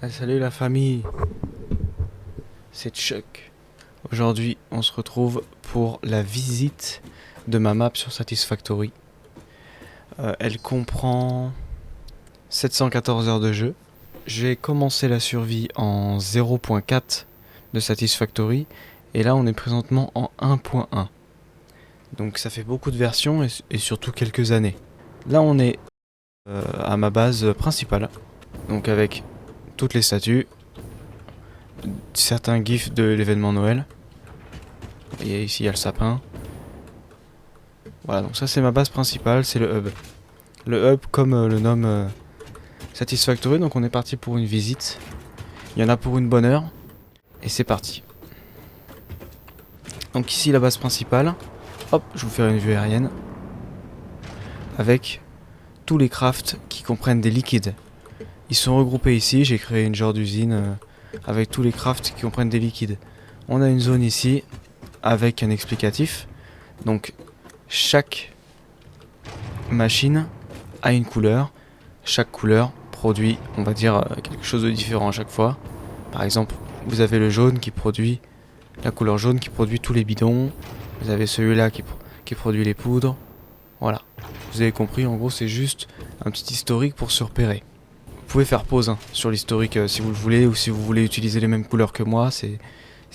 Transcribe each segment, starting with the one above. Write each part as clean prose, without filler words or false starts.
Ah, salut la famille, c'est Chuck. Aujourd'hui, on se retrouve pour la visite de ma map sur Satisfactory. Elle comprend 714 heures de jeu. J'ai commencé la survie en 0.4 de Satisfactory et là on est présentement en 1.1. Donc ça fait beaucoup de versions et surtout quelques années. Là on est à ma base principale, donc avec toutes les statues, certains gifs de l'événement Noël. Et ici il y a le sapin. Voilà, donc ça c'est ma base principale, c'est le hub. Le hub comme le nomme Satisfactory, donc on est parti pour une visite. Il y en a pour une bonne heure. Et c'est parti. Donc ici la base principale. Hop, je vais vous faire une vue aérienne. Avec tous les crafts qui comprennent des liquides. Ils sont regroupés ici, j'ai créé une genre d'usine avec tous les crafts qui comprennent des liquides. On a une zone ici avec un explicatif. Donc chaque machine a une couleur. Chaque couleur produit, on va dire, quelque chose de différent à chaque fois. Par exemple, vous avez le jaune qui produit, la couleur jaune qui produit tous les bidons. Vous avez celui-là qui produit les poudres. Voilà. Vous avez compris, en gros, c'est juste un petit historique pour se repérer. Vous pouvez faire pause sur l'historique si vous le voulez, ou si vous voulez utiliser les mêmes couleurs que moi. C'est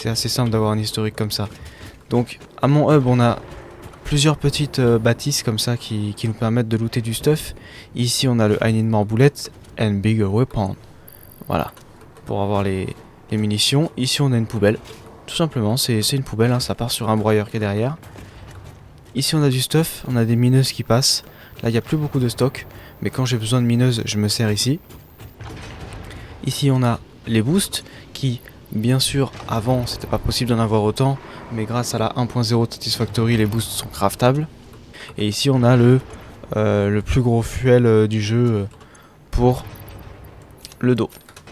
assez simple d'avoir un historique comme ça. Donc, à mon hub, on a plusieurs petites bâtisses comme ça qui nous permettent de looter du stuff. Ici, on a le I need more bullets and bigger weapon. Voilà, pour avoir les munitions. Ici, on a une poubelle. Tout simplement, c'est une poubelle, ça part sur un broyeur qui est derrière. Ici, on a du stuff, on a des mineuses qui passent. Là, il n'y a plus beaucoup de stock, mais quand j'ai besoin de mineuses, je me sers ici. Ici, on a les boosts qui, bien sûr, avant, c'était pas possible d'en avoir autant, mais grâce à la 1.0 Satisfactory, les boosts sont craftables. Et ici, on a le plus gros fuel du jeu pour le dos.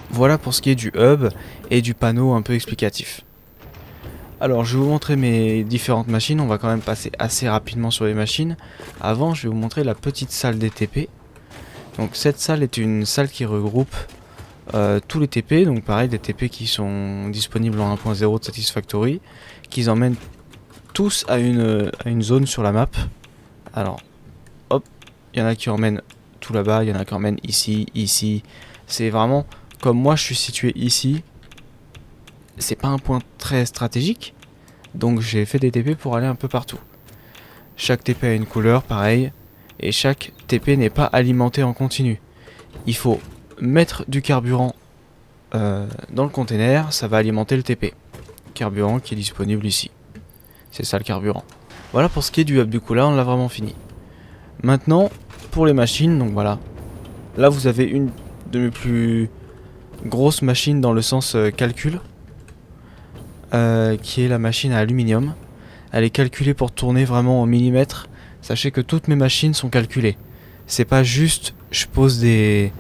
Voilà pour ce qui est du hub et du panneau un peu explicatif. Alors je vais vous montrer mes différentes machines, on va quand même passer assez rapidement sur les machines. Avant je vais vous montrer la petite salle des TP. Donc cette salle est une salle qui regroupe tous les TP, donc pareil des TP qui sont disponibles en 1.0 de Satisfactory, qui emmènent tous à une zone sur la map. Alors hop, il y en a qui emmènent tout là-bas, il y en a qui emmènent ici, ici. C'est vraiment, comme moi je suis situé ici, c'est pas un point très stratégique, donc j'ai fait des TP pour aller un peu partout. Chaque TP a une couleur, pareil, et chaque TP n'est pas alimenté en continu. Il faut mettre du carburant dans le container, ça va alimenter le TP. Carburant qui est disponible ici. C'est ça le carburant. Voilà pour ce qui est du hub, du coup là on l'a vraiment fini. Maintenant, pour les machines, donc voilà. Là vous avez une de mes plus grosses machines dans le sens calcul. Qui est la machine à aluminium. Elle est calculée pour tourner vraiment en millimètres. Sachez que toutes mes machines sont calculées. C'est pas juste je pose des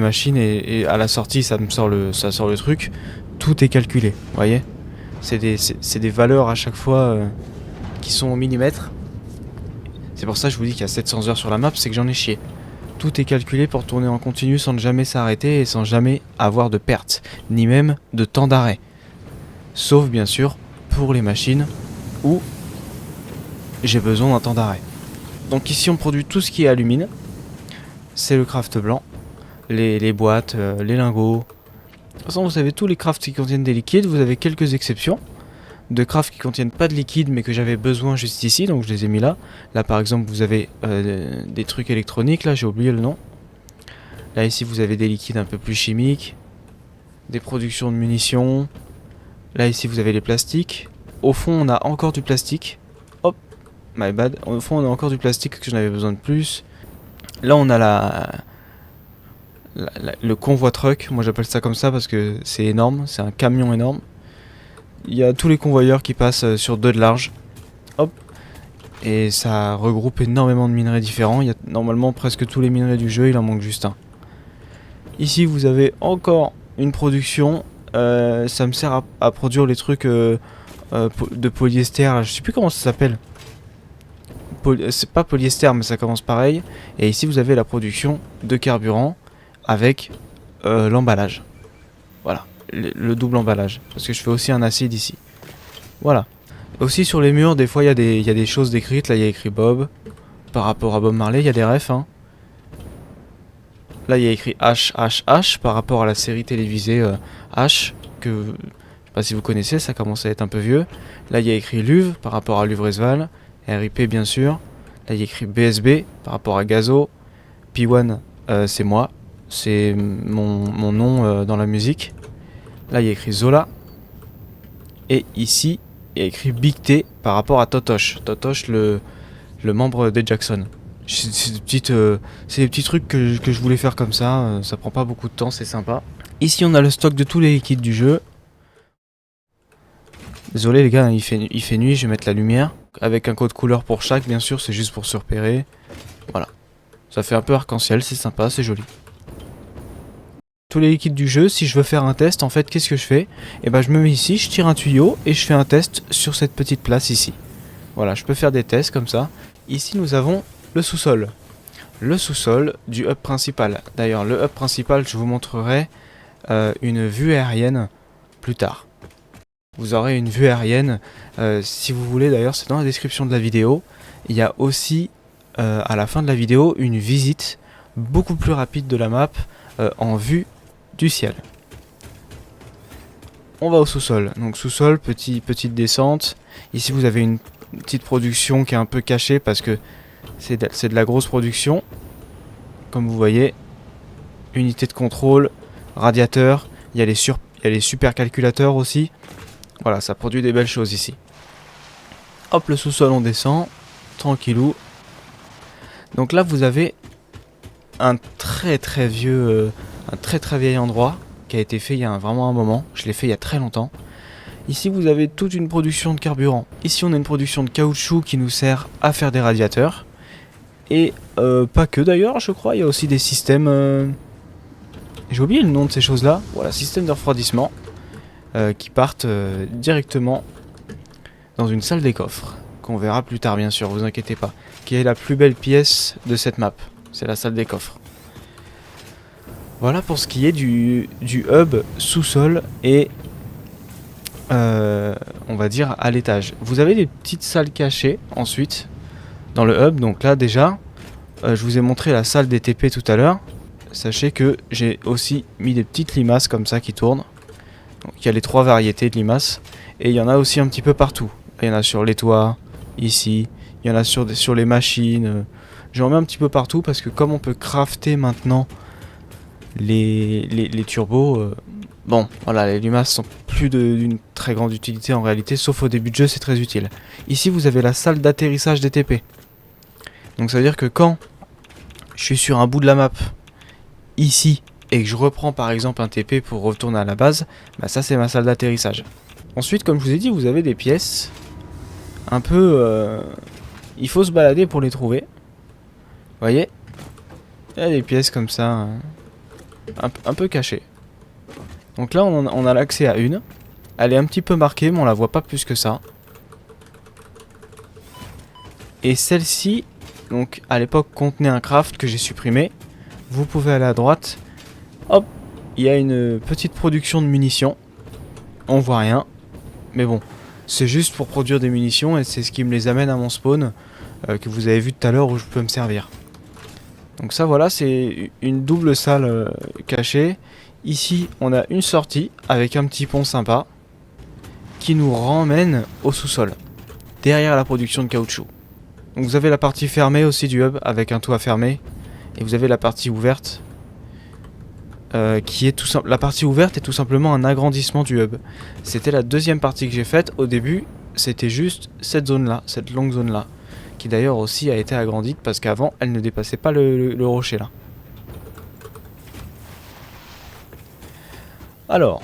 machines et à la sortie ça sort le truc. Tout est calculé, vous voyez. C'est des valeurs à chaque fois qui sont au millimètre. C'est pour ça que je vous dis qu'il y a 700 heures sur la map, c'est que j'en ai chié. Tout est calculé pour tourner en continu sans jamais s'arrêter et sans jamais avoir de perte, ni même de temps d'arrêt. Sauf bien sûr pour les machines où j'ai besoin d'un temps d'arrêt. Donc ici on produit tout ce qui est alumine. C'est le craft blanc. Les boîtes, les lingots. De toute façon vous avez tous les crafts qui contiennent des liquides. Vous avez quelques exceptions de crafts qui contiennent pas de liquide mais que j'avais besoin juste ici. Donc je les ai mis là. Là par exemple vous avez des trucs électroniques. Là j'ai oublié le nom. Là ici vous avez des liquides un peu plus chimiques. Des productions de munitions. Là ici vous avez les plastiques. Au fond on a encore du plastique. Hop, my bad. Au fond on a encore du plastique que j'en avais besoin de plus. Là on a le convoi truck. Moi j'appelle ça comme ça parce que c'est énorme. C'est un camion énorme. Il y a tous les convoyeurs qui passent sur 2 de large. Hop. Et ça regroupe énormément de minerais différents. Il y a normalement presque tous les minerais du jeu. Il en manque juste un. Ici vous avez encore une production. Ça me sert à produire les trucs de polyester, là, je sais plus comment ça s'appelle. C'est pas polyester mais ça commence pareil. Et ici vous avez la production de carburant avec l'emballage. Voilà, le double emballage. Parce que je fais aussi un acide ici. Voilà. Aussi sur les murs, des fois il y a des choses décrites. Là il y a écrit Bob. Par rapport à Bob Marley, il y a des refs. Hein. Là il y a écrit H par rapport à la série télévisée H. Que je sais pas si vous connaissez, ça commence à être un peu vieux. Là il y a écrit Luv par rapport à Luvresval. RIP bien sûr. Là il y a écrit BSB par rapport à Gazo. P1 c'est moi. C'est mon nom dans la musique. Là il y a écrit Zola. Et ici il y a écrit Big T par rapport à Totosh. Totosh le membre des Jackson. C'est des petits trucs que je voulais faire comme ça. Ça prend pas beaucoup de temps, c'est sympa. Ici on a le stock de tous les liquides du jeu. Désolé les gars, il fait nuit, je vais mettre la lumière. Avec un code couleur pour chaque, bien sûr, c'est juste pour se repérer. Voilà. Ça fait un peu arc-en-ciel, c'est sympa, c'est joli. Tous les liquides du jeu, si je veux faire un test, en fait, qu'est-ce que je fais? Et ben je me mets ici, je tire un tuyau et je fais un test sur cette petite place ici. Voilà, je peux faire des tests comme ça. Ici nous avons le sous-sol. Le sous-sol du hub principal. D'ailleurs, le hub principal, je vous montrerai une vue aérienne plus tard. Vous aurez une vue aérienne, si vous voulez d'ailleurs, c'est dans la description de la vidéo. Il y a aussi, à la fin de la vidéo, une visite beaucoup plus rapide de la map en vue du ciel. On va au sous-sol. Donc sous-sol, petite descente. Ici vous avez une petite production qui est un peu cachée parce que c'est de la grosse production. Comme vous voyez, unité de contrôle, radiateur, il y a les supercalculateurs aussi. Voilà, ça produit des belles choses ici. Hop, le sous-sol on descend, tranquillou. Donc là vous avez un très vieil endroit qui a été fait il y a vraiment un moment. Je l'ai fait il y a très longtemps. Ici vous avez toute une production de carburant. Ici on a une production de caoutchouc qui nous sert à faire des radiateurs. Et pas que d'ailleurs, je crois, il y a aussi des systèmes... J'ai oublié le nom de ces choses-là. Voilà, système de refroidissement qui partent directement dans une salle des coffres. Qu'on verra plus tard, bien sûr, vous inquiétez pas. Qui est la plus belle pièce de cette map. C'est la salle des coffres. Voilà pour ce qui est du hub sous-sol et... on va dire à l'étage. Vous avez des petites salles cachées ensuite dans le hub. Donc là déjà, je vous ai montré la salle des TP tout à l'heure. Sachez que j'ai aussi mis des petites limaces comme ça qui tournent. Donc il y a les 3 variétés de limaces. Et il y en a aussi un petit peu partout. Il y en a sur les toits, ici. Il y en a sur les machines. J'en mets un petit peu partout parce que comme on peut crafter maintenant les turbos... bon, voilà, les limaces sont plus d'une très grande utilité en réalité, sauf au début de jeu, c'est très utile. Ici, vous avez la salle d'atterrissage des TP. Donc ça veut dire que quand je suis sur un bout de la map, ici, et que je reprends par exemple un TP pour retourner à la base, bah ça c'est ma salle d'atterrissage. Ensuite, comme je vous ai dit, vous avez des pièces un peu... il faut se balader pour les trouver. Vous voyez? Il y a des pièces comme ça, un peu cachées. Donc là, on a l'accès à une. Elle est un petit peu marquée, mais on la voit pas plus que ça. Et celle-ci, donc à l'époque, contenait un craft que j'ai supprimé. Vous pouvez aller à droite. Hop, il y a une petite production de munitions. On voit rien. Mais bon, c'est juste pour produire des munitions et c'est ce qui me les amène à mon spawn que vous avez vu tout à l'heure où je peux me servir. Donc ça, voilà, c'est une double salle cachée. Ici, on a une sortie avec un petit pont sympa qui nous ramène au sous-sol, derrière la production de caoutchouc. Donc vous avez la partie fermée aussi du hub avec un toit fermé et vous avez la partie ouverte qui est tout simple. La partie ouverte est tout simplement un agrandissement du hub. C'était la deuxième partie que j'ai faite. Au début, c'était juste cette zone-là, cette longue zone-là, qui d'ailleurs aussi a été agrandie parce qu'avant, elle ne dépassait pas le rocher là. Alors,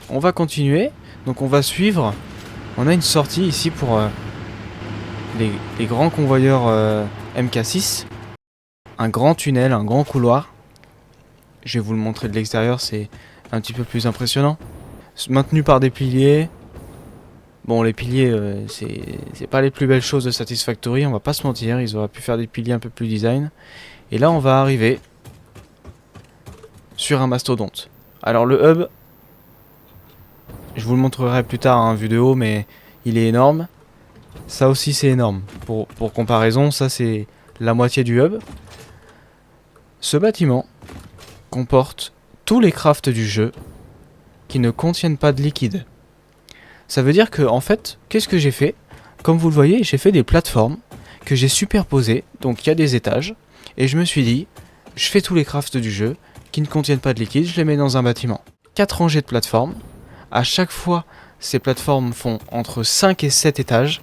on va continuer. Donc on va suivre. On a une sortie ici pour les grands convoyeurs MK6. Un grand tunnel, un grand couloir. Je vais vous le montrer de l'extérieur, c'est un petit peu plus impressionnant. Maintenu par des piliers. Bon, les piliers, c'est pas les plus belles choses de Satisfactory, on va pas se mentir. Ils auraient pu faire des piliers un peu plus design. Et là, on va arriver sur un mastodonte. Alors le hub, Je vous le montrerai plus tard en vidéo, mais il est énorme. Ça aussi c'est énorme. Pour comparaison, ça c'est la moitié du hub. Ce bâtiment comporte tous les crafts du jeu qui ne contiennent pas de liquide. Ça veut dire que, en fait, qu'est-ce que j'ai fait? Comme vous le voyez, j'ai fait des plateformes que j'ai superposées, donc il y a des étages, et je me suis dit, je fais tous les crafts du jeu qui ne contiennent pas de liquide, je les mets dans un bâtiment. 4 rangées de plateformes, à chaque fois, ces plateformes font entre 5 et 7 étages.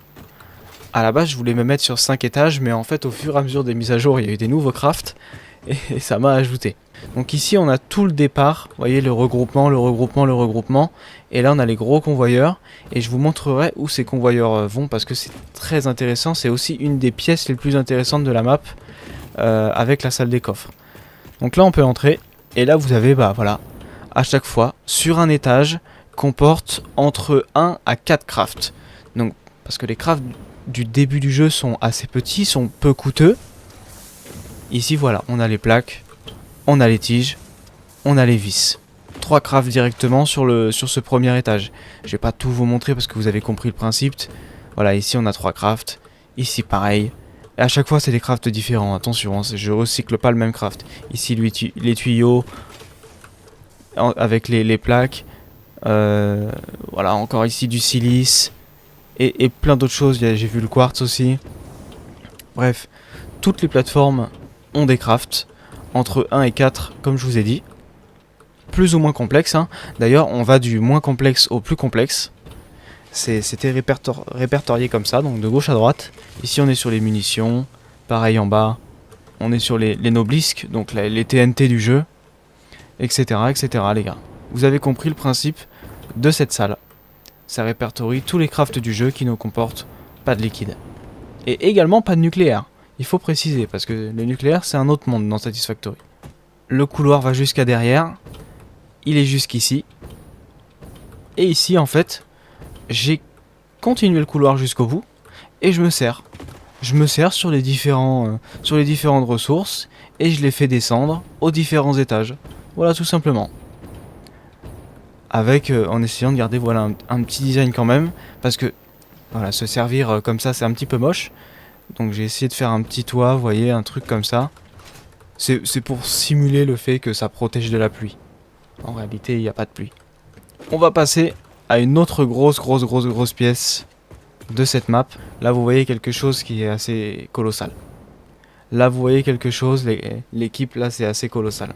À la base, je voulais me mettre sur 5 étages, mais en fait, au fur et à mesure des mises à jour, il y a eu des nouveaux crafts, et ça m'a ajouté. Donc ici, on a tout le départ, vous voyez, le regroupement, le regroupement, le regroupement, et là, on a les gros convoyeurs, et je vous montrerai où ces convoyeurs vont, parce que c'est très intéressant, c'est aussi une des pièces les plus intéressantes de la map, avec la salle des coffres. Donc là, on peut entrer, et là, vous avez, bah voilà, à chaque fois, sur un étage, comporte entre 1 à 4 crafts. Donc, parce que les crafts du début du jeu sont assez petits, sont peu coûteux. Ici, voilà, on a les plaques, on a les tiges, on a les vis. 3 crafts directement sur ce premier étage. Je vais pas tout vous montrer parce que vous avez compris le principe. Voilà, ici on a 3 crafts, ici pareil. Et à chaque fois c'est des crafts différents, attention, hein, je recycle pas le même craft. Ici les tuyaux, avec les plaques. Voilà, encore ici du silice. Et plein d'autres choses, j'ai vu le quartz aussi. Bref, toutes les plateformes ont des crafts entre 1 et 4, comme je vous ai dit. Plus ou moins complexes, hein. D'ailleurs, on va du moins complexe au plus complexe. C'était répertorié comme ça, donc de gauche à droite. Ici, on est sur les munitions. Pareil en bas. On est sur les noblisques, donc les TNT du jeu. Etc, etc, les gars. Vous avez compris le principe de cette salle. Ça répertorie tous les crafts du jeu qui ne comportent pas de liquide. Et également pas de nucléaire. Il faut préciser, parce que le nucléaire, c'est un autre monde dans Satisfactory. Le couloir va jusqu'à derrière. Il est jusqu'ici. Et ici, en fait, j'ai continué le couloir jusqu'au bout. Et je me sers. Je me sers sur les différentes ressources. Et je les fais descendre aux différents étages. Voilà, tout simplement. Avec, en essayant de garder voilà, un petit design quand même. Parce que, voilà, se servir comme ça, c'est un petit peu moche. Donc j'ai essayé de faire un petit toit, vous voyez, un truc comme ça. C'est pour simuler le fait que ça protège de la pluie. En réalité, il n'y a pas de pluie. On va passer à une autre grosse pièce de cette map. Là, vous voyez quelque chose qui est assez colossal. Là, vous voyez quelque chose, l'équipe, là, c'est assez colossal.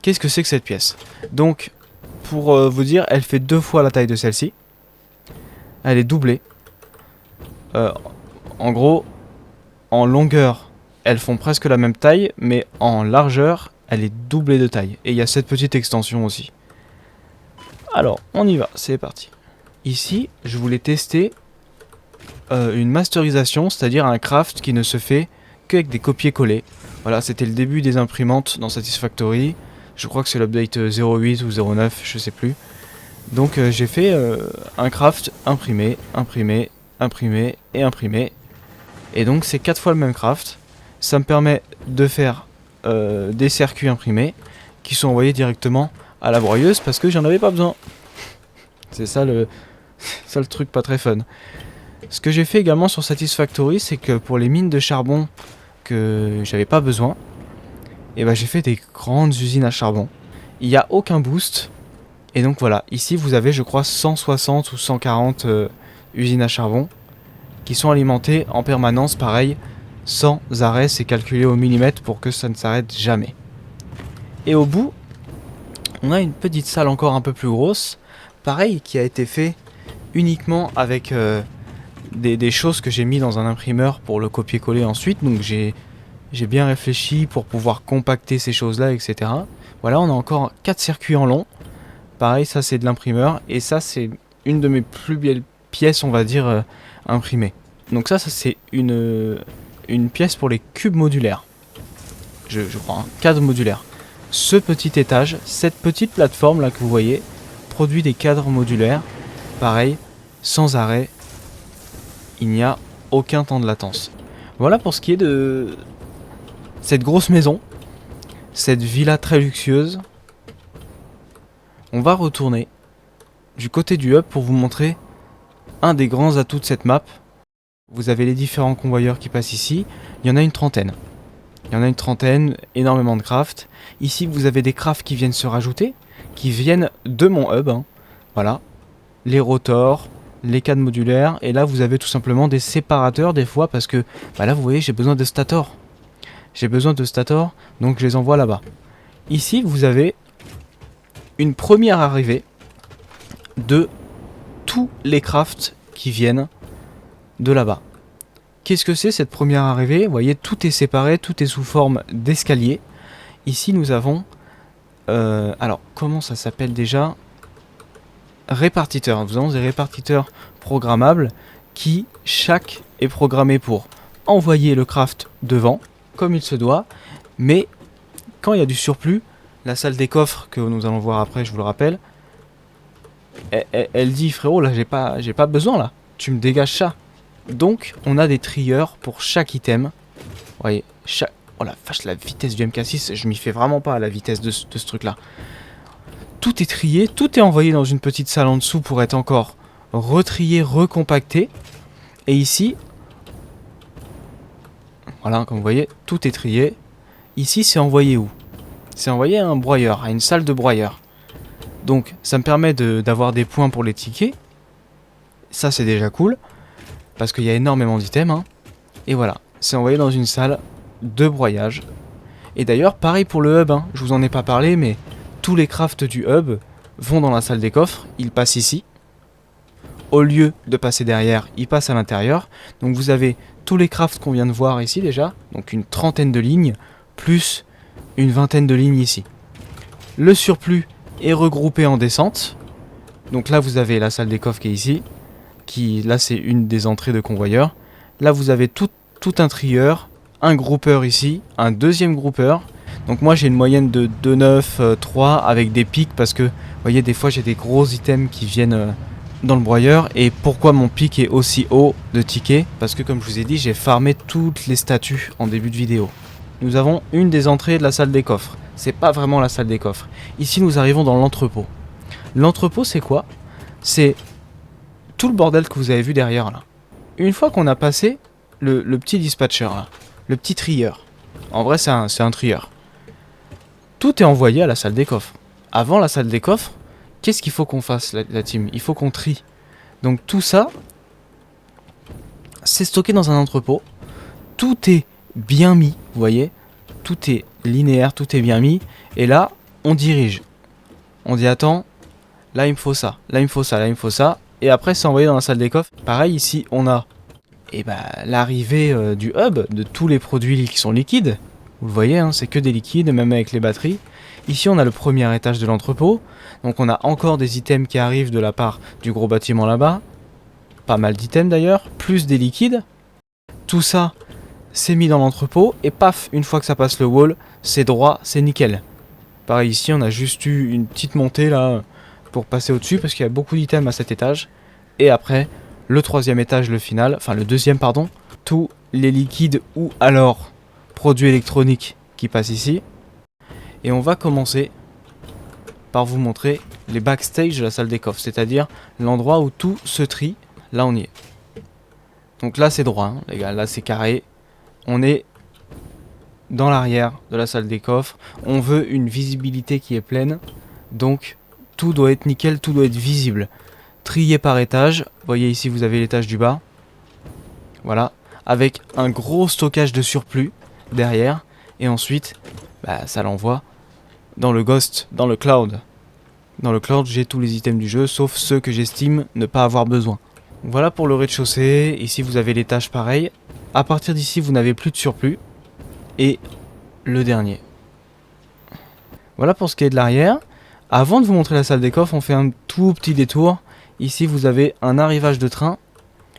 Qu'est-ce que c'est que cette pièce? Donc, pour vous dire, elle fait 2 fois la taille de celle-ci. Elle est doublée. En gros, en longueur, elles font presque la même taille, mais en largeur, elle est doublée de taille. Et il y a cette petite extension aussi. Alors, on y va, c'est parti. Ici, je voulais tester une masterisation, c'est-à-dire un craft qui ne se fait qu'avec des copier-coller. Voilà, c'était le début des imprimantes dans Satisfactory. Je crois que c'est l'update 08 ou 09, je sais plus. Donc j'ai fait un craft imprimé, imprimé, imprimé et imprimé. Et donc c'est 4 fois le même craft. Ça me permet de faire des circuits imprimés qui sont envoyés directement à la broyeuse parce que j'en avais pas besoin. C'est ça le truc pas très fun. Ce que j'ai fait également sur Satisfactory, c'est que pour les mines de charbon que j'avais pas besoin, et ben j'ai fait des grandes usines à charbon. Il n'y a aucun boost. Et donc voilà, ici vous avez je crois 160 ou 140 usines à charbon qui sont alimentées en permanence, pareil, sans arrêt, c'est calculé au millimètre pour que ça ne s'arrête jamais. Et au bout, on a une petite salle encore un peu plus grosse, pareil, qui a été fait uniquement avec des choses que j'ai mis dans un imprimeur pour le copier-coller ensuite, donc j'ai bien réfléchi pour pouvoir compacter ces choses-là, etc. Voilà, on a encore 4 circuits en long. Pareil, ça c'est de l'imprimeur, et ça c'est une de mes plus belles pièces, on va dire, imprimées. Donc ça c'est une pièce pour les cubes modulaires. Je crois, hein, cadre modulaire. Ce petit étage, cette petite plateforme là que vous voyez, produit des cadres modulaires. Pareil, sans arrêt, il n'y a aucun temps de latence. Voilà pour ce qui est de cette grosse maison, cette villa très luxueuse. On va retourner du côté du hub pour vous montrer un des grands atouts de cette map. Vous avez les différents convoyeurs qui passent ici. Il y en a une trentaine. Énormément de crafts. Ici, vous avez des crafts qui viennent se rajouter, qui viennent de mon hub. Voilà. Les rotors, les cadres modulaires. Et là, vous avez tout simplement des séparateurs des fois parce que, là, vous voyez, j'ai besoin de stators. Donc je les envoie là-bas. Ici, vous avez une première arrivée de tous les crafts qui viennent de là-bas. Qu'est-ce que c'est cette première arrivée? Vous voyez, tout est séparé, tout est sous forme d'escalier. Ici, nous avons... alors, comment ça s'appelle déjà? Répartiteurs. Nous avons des répartiteurs programmables qui, chaque, est programmé pour envoyer le craft devant, comme il se doit, mais quand il y a du surplus, la salle des coffres, que nous allons voir après, je vous le rappelle, elle dit, frérot, là, j'ai pas besoin, là. Tu me dégages ça. Donc, on a des trieurs pour chaque item. Vous voyez, oh la vache, la vitesse du MK6, je m'y fais vraiment pas à la vitesse de ce truc-là. Tout est trié, tout est envoyé dans une petite salle en dessous pour être encore retrié, recompacté. Et ici, voilà, comme vous voyez, tout est trié. Ici, c'est envoyé où? C'est envoyé à un broyeur, à une salle de broyeur. Donc, ça me permet d'avoir des points pour les tickets. Ça, c'est déjà cool. Parce qu'il y a énormément d'items. Et voilà, c'est envoyé dans une salle de broyage. Et d'ailleurs, pareil pour le hub. Je vous en ai pas parlé, mais tous les crafts du hub vont dans la salle des coffres. Ils passent ici. Au lieu de passer derrière, ils passent à l'intérieur. Donc vous avez tous les crafts qu'on vient de voir ici déjà. Donc une trentaine de lignes, plus une vingtaine de lignes ici. Le surplus est regroupé en descente. Donc là, vous avez la salle des coffres qui est ici. Là, c'est une des entrées de convoyeurs. Là, vous avez tout un trieur, un groupeur ici, un deuxième groupeur. Donc moi, j'ai une moyenne de 2, 9, 3 avec des pics parce que, vous voyez, des fois, j'ai des gros items qui viennent dans le broyeur. Et pourquoi mon pic est aussi haut de tickets? Parce que, comme je vous ai dit, j'ai farmé toutes les statues en début de vidéo. Nous avons une des entrées de la salle des coffres. C'est pas vraiment la salle des coffres. Ici, nous arrivons dans l'entrepôt. L'entrepôt, c'est quoi? C'est tout le bordel que vous avez vu derrière là. Une fois qu'on a passé le petit dispatcher là, le petit trieur. En vrai, c'est un trieur. Tout est envoyé à la salle des coffres. Avant la salle des coffres, qu'est-ce qu'il faut qu'on fasse, la team? Il faut qu'on trie. Donc tout ça, c'est stocké dans un entrepôt. Tout est bien mis, vous voyez. Tout est linéaire, tout est bien mis. Et là, on dirige. On dit, attends, là il me faut ça, là il me faut ça, là il me faut ça. Et après, c'est envoyé dans la salle des coffres. Pareil, ici, on a l'arrivée du hub, de tous les produits qui sont liquides. Vous le voyez, c'est que des liquides, même avec les batteries. Ici, on a le premier étage de l'entrepôt. Donc, on a encore des items qui arrivent de la part du gros bâtiment là-bas. Pas mal d'items d'ailleurs, plus des liquides. Tout ça, c'est mis dans l'entrepôt. Et paf, une fois que ça passe le wall, c'est droit, c'est nickel. Pareil, ici, on a juste eu une petite montée là pour passer au-dessus parce qu'il y a beaucoup d'items à cet étage. Et après, le troisième étage, le final, enfin le deuxième pardon, tous les liquides ou alors produits électroniques qui passent ici. Et on va commencer par vous montrer les backstage de la salle des coffres, c'est-à-dire l'endroit où tout se trie. Là on y est. Donc là c'est droit, les gars, là c'est carré. On est dans l'arrière de la salle des coffres. On veut une visibilité qui est pleine, donc tout doit être nickel, tout doit être visible. Trié par étage, vous voyez ici vous avez l'étage du bas. Voilà, avec un gros stockage de surplus derrière. Et ensuite, ça l'envoie dans le Ghost, dans le Cloud. Dans le Cloud, j'ai tous les items du jeu, sauf ceux que j'estime ne pas avoir besoin. Voilà pour le rez-de-chaussée. Ici vous avez l'étage pareil. À partir d'ici, vous n'avez plus de surplus. Et le dernier. Voilà pour ce qui est de l'arrière. Avant de vous montrer la salle des coffres, on fait un tout petit détour. Ici, vous avez un arrivage de train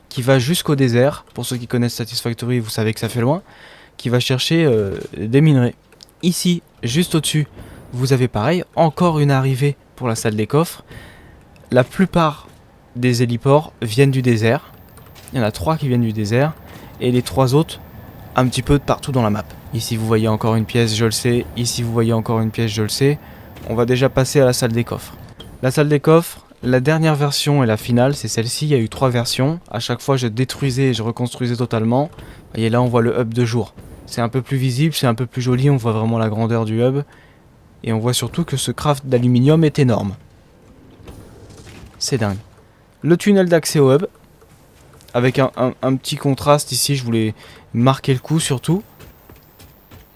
qui va jusqu'au désert. Pour ceux qui connaissent Satisfactory, vous savez que ça fait loin. Qui va chercher des minerais. Ici, juste au-dessus, vous avez pareil, encore une arrivée pour la salle des coffres. La plupart des héliports viennent du désert. Il y en a 3 qui viennent du désert. Et les 3 autres, un petit peu de partout dans la map. Ici, vous voyez encore une pièce, je le sais. Ici, vous voyez encore une pièce, je le sais. On va déjà passer à la salle des coffres. La salle des coffres, la dernière version et la finale, c'est celle-ci. Il y a eu 3 versions. À chaque fois, je détruisais et je reconstruisais totalement. Et là, on voit le hub de jour. C'est un peu plus visible, c'est un peu plus joli. On voit vraiment la grandeur du hub. Et on voit surtout que ce craft d'aluminium est énorme. C'est dingue. Le tunnel d'accès au hub. Avec un petit contraste ici, je voulais marquer le coup surtout.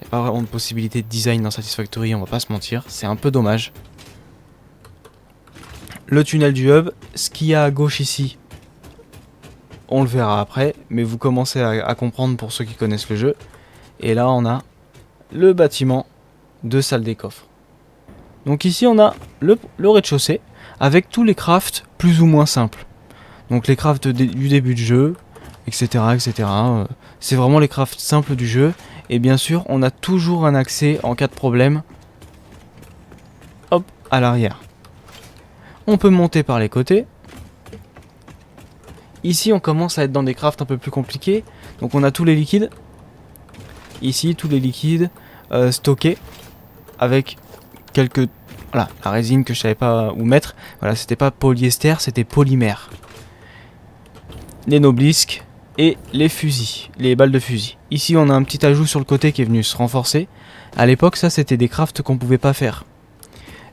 Il n'y a pas vraiment de possibilité de design dans Satisfactory, on va pas se mentir. C'est un peu dommage. Le tunnel du hub, ce qu'il y a à gauche ici, on le verra après. Mais vous commencez à comprendre pour ceux qui connaissent le jeu. Et là on a le bâtiment de salle des coffres. Donc ici on a le rez-de-chaussée avec tous les crafts plus ou moins simples. Donc les crafts du début du jeu, etc. etc. C'est vraiment les crafts simples du jeu. Et bien sûr, on a toujours un accès en cas de problème. Hop, à l'arrière. On peut monter par les côtés. Ici, on commence à être dans des crafts un peu plus compliqués. Donc on a tous les liquides. Ici, tous les liquides stockés. Avec quelques... Voilà, la résine que je savais pas où mettre. Voilà, c'était pas polyester, c'était polymère. Les noblisques et les fusils, les balles de fusil. Ici on a un petit ajout sur le côté qui est venu se renforcer. À l'époque ça c'était des crafts qu'on pouvait pas faire.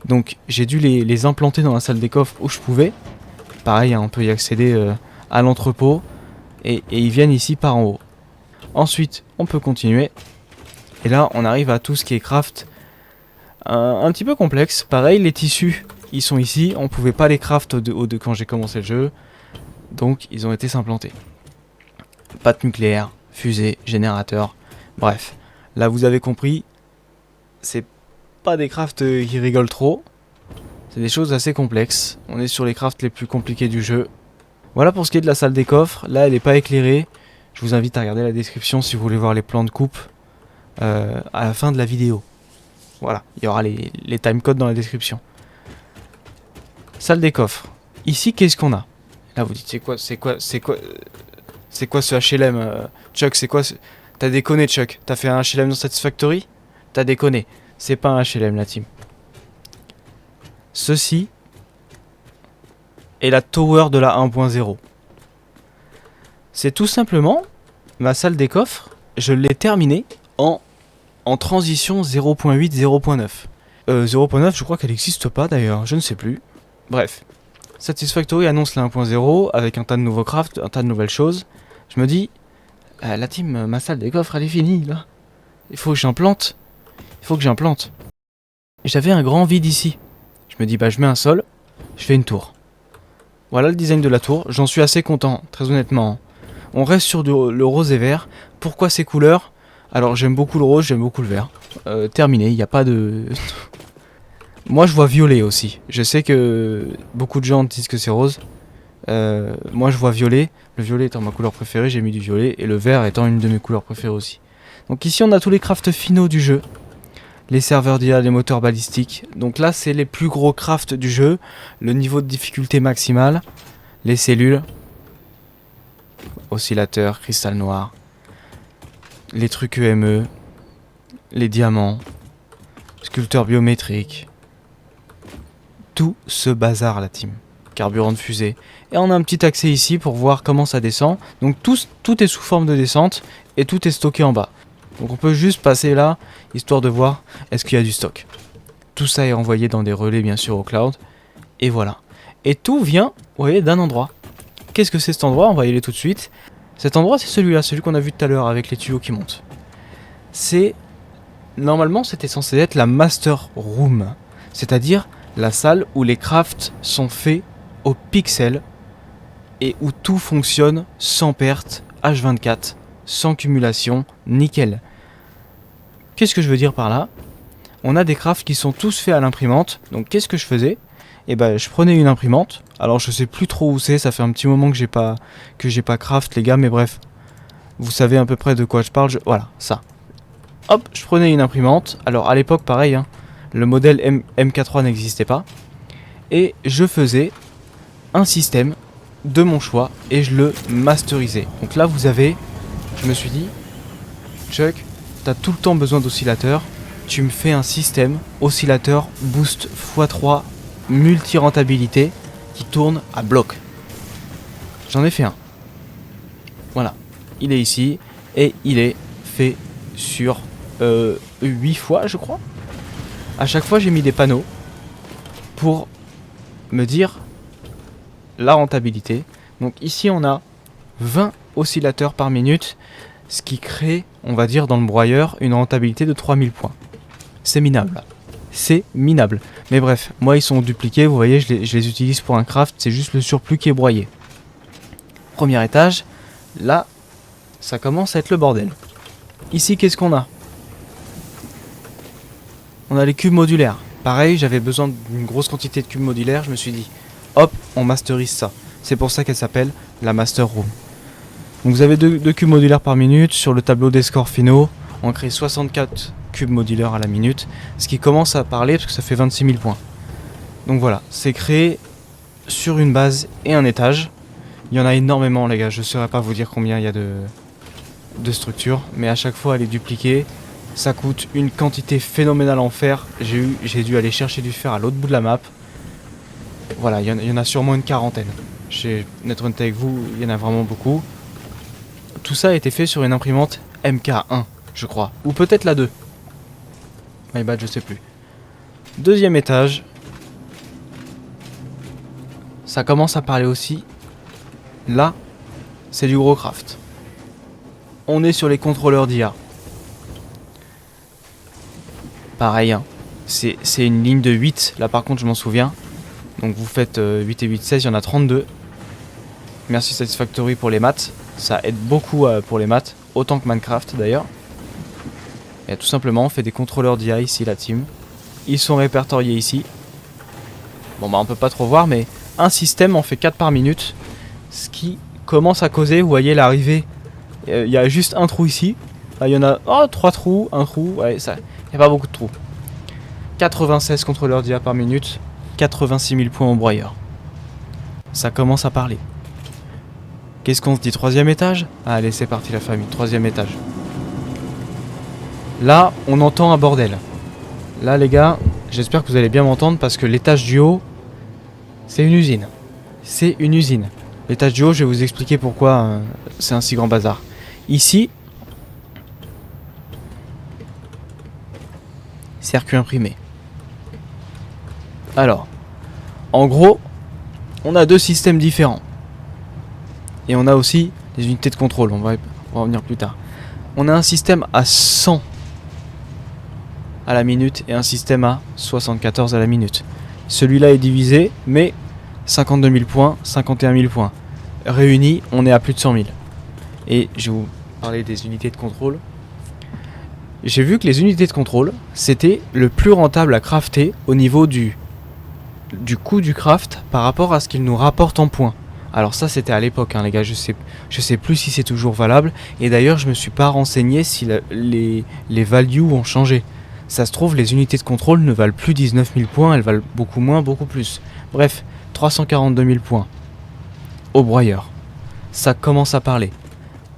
Donc j'ai dû les implanter dans la salle des coffres où je pouvais. Pareil hein, on peut y accéder à l'entrepôt. Et ils viennent ici par en haut. Ensuite on peut continuer. Et là on arrive à tout ce qui est craft un petit peu complexe. Pareil les tissus ils sont ici. On pouvait pas les craft quand j'ai commencé le jeu. Donc ils ont été s'implanter. Pâte nucléaire, fusée, générateur, bref. Là vous avez compris, c'est pas des crafts qui rigolent trop. C'est des choses assez complexes. On est sur les crafts les plus compliqués du jeu. Voilà pour ce qui est de la salle des coffres. Là elle n'est pas éclairée. Je vous invite à regarder la description si vous voulez voir les plans de coupe à la fin de la vidéo. Voilà, il y aura les timecodes dans la description. Salle des coffres. Ici qu'est-ce qu'on a ? Là vous dites c'est quoi ce HLM Chuck, c'est quoi T'as déconné Chuck, t'as fait un HLM dans Satisfactory ? T'as déconné, c'est pas un HLM la team. Ceci est la tower de la 1.0. C'est tout simplement ma salle des coffres, je l'ai terminée en transition 0.8, 0.9. 0.9 je crois qu'elle n'existe pas d'ailleurs, je ne sais plus. Bref. Satisfactory annonce la 1.0 avec un tas de nouveaux crafts, un tas de nouvelles choses. Je me dis, la team, ma salle des coffres, elle est finie là. Il faut que j'implante. J'avais un grand vide ici. Je me dis, bah je mets un sol, je fais une tour. Voilà le design de la tour, j'en suis assez content, très honnêtement. On reste sur le rose et vert. Pourquoi ces couleurs ? Alors j'aime beaucoup le rose, j'aime beaucoup le vert. Terminé, il n'y a pas de... Moi je vois violet aussi. Je sais que beaucoup de gens disent que c'est rose. Moi je vois violet. Le violet étant ma couleur préférée, j'ai mis du violet. Et le vert étant une de mes couleurs préférées aussi. Donc ici on a tous les crafts finaux du jeu. Les serveurs d'IA, les moteurs balistiques. Donc là c'est les plus gros crafts du jeu. Le niveau de difficulté maximale. Les cellules. Oscillateur, cristal noir. Les trucs EME. Les diamants. Sculpteur biométrique. Tout ce bazar la team. Carburant de fusée. Et on a un petit accès ici pour voir comment ça descend. Donc tout est sous forme de descente et tout est stocké en bas. Donc on peut juste passer là, histoire de voir est-ce qu'il y a du stock. Tout ça est envoyé dans des relais bien sûr au cloud. Et voilà. Et tout vient, vous voyez, d'un endroit. Qu'est-ce que c'est cet endroit ? On va y aller tout de suite. Cet endroit c'est celui-là, celui qu'on a vu tout à l'heure avec les tuyaux qui montent. C'est... Normalement c'était censé être la master room. C'est-à-dire la salle où les crafts sont faits au pixel et où tout fonctionne sans perte, H24, sans cumulation, nickel. Qu'est-ce que je veux dire par là ? On a des crafts qui sont tous faits à l'imprimante, donc qu'est-ce que je faisais ? Eh ben, je prenais une imprimante, alors je sais plus trop où c'est, ça fait un petit moment que j'ai pas craft les gars, mais bref, vous savez à peu près de quoi je parle, voilà, ça. Hop, je prenais une imprimante, alors à l'époque pareil, hein, le modèle MK3 n'existait pas. Et je faisais un système de mon choix et je le masterisais. Donc là vous avez, je me suis dit, Chuck, t'as tout le temps besoin d'oscillateurs. Tu me fais un système oscillateur boost x3 multi-rentabilité qui tourne à bloc. J'en ai fait un. Voilà. Il est ici et il est fait sur 8 fois, je crois. À chaque fois, j'ai mis des panneaux pour me dire la rentabilité. Donc ici, on a 20 oscillateurs par minute, ce qui crée, on va dire, dans le broyeur, une rentabilité de 3000 points. C'est minable. C'est minable. Mais bref, moi, ils sont dupliqués. Vous voyez, je les utilise pour un craft. C'est juste le surplus qui est broyé. Premier étage. Là, ça commence à être le bordel. Ici, qu'est-ce qu'on a? On a les cubes modulaires. Pareil, j'avais besoin d'une grosse quantité de cubes modulaires. Je me suis dit, hop, on masterise ça. C'est pour ça qu'elle s'appelle la Master Room. Donc vous avez deux cubes modulaires par minute. Sur le tableau des scores finaux, on crée 64 cubes modulaires à la minute. Ce qui commence à parler parce que ça fait 26 000 points. Donc voilà, c'est créé sur une base et un étage. Il y en a énormément, les gars. Je ne saurais pas vous dire combien il y a de structures. Mais à chaque fois, elle est dupliquée. Ça coûte une quantité phénoménale en fer. J'ai dû aller chercher du fer à l'autre bout de la map. Voilà, il y en a sûrement une quarantaine. Je vais être honnête avec vous, il y en a vraiment beaucoup. Tout ça a été fait sur une imprimante MK1, je crois. Ou peut-être la 2. My bad, je sais plus. Deuxième étage. Ça commence à parler aussi. Là, c'est du gros craft. On est sur les contrôleurs d'IA. Pareil, hein. C'est une ligne de 8. Là, par contre, je m'en souviens. Donc, vous faites 8 et 8, 16. Il y en a 32. Merci Satisfactory pour les maths. Ça aide beaucoup pour les maths. Autant que Minecraft, d'ailleurs. Et tout simplement, on fait des contrôleurs d'IA ici, la team. Ils sont répertoriés ici. Bon, bah, on peut pas trop voir, mais un système en fait 4 par minute. Ce qui commence à causer, vous voyez l'arrivée. Il y a juste un trou ici. Là, il y en a 3 trous, un trou. Ouais, ça, il n'y a pas beaucoup de trous. 96 contrôleurs d'IA par minute. 86 000 points au broyeur. Ça commence à parler. Qu'est-ce qu'on se dit? Troisième étage? Allez, c'est parti la famille. Troisième étage. Là, on entend un bordel. Là, les gars, j'espère que vous allez bien m'entendre parce que l'étage du haut, c'est une usine. C'est une usine. L'étage du haut, je vais vous expliquer pourquoi c'est un si grand bazar. Ici, circuit imprimé. Alors, en gros, on a deux systèmes différents. Et on a aussi des unités de contrôle, on va revenir plus tard. On a un système à 100 à la minute et un système à 74 à la minute. Celui-là est divisé, mais 52 000 points, 51 000 points. Réunis, on est à plus de 100 000. Et je vais vous parler des unités de contrôle. J'ai vu que les unités de contrôle, c'était le plus rentable à crafter au niveau du coût du craft par rapport à ce qu'il nous rapporte en points. Alors ça c'était à l'époque, hein, les gars, je sais plus si c'est toujours valable. Et d'ailleurs je me suis pas renseigné si les values ont changé. Ça se trouve les unités de contrôle ne valent plus 19 000 points, elles valent beaucoup moins, beaucoup plus. Bref, 342 000 points au broyeur. Ça commence à parler.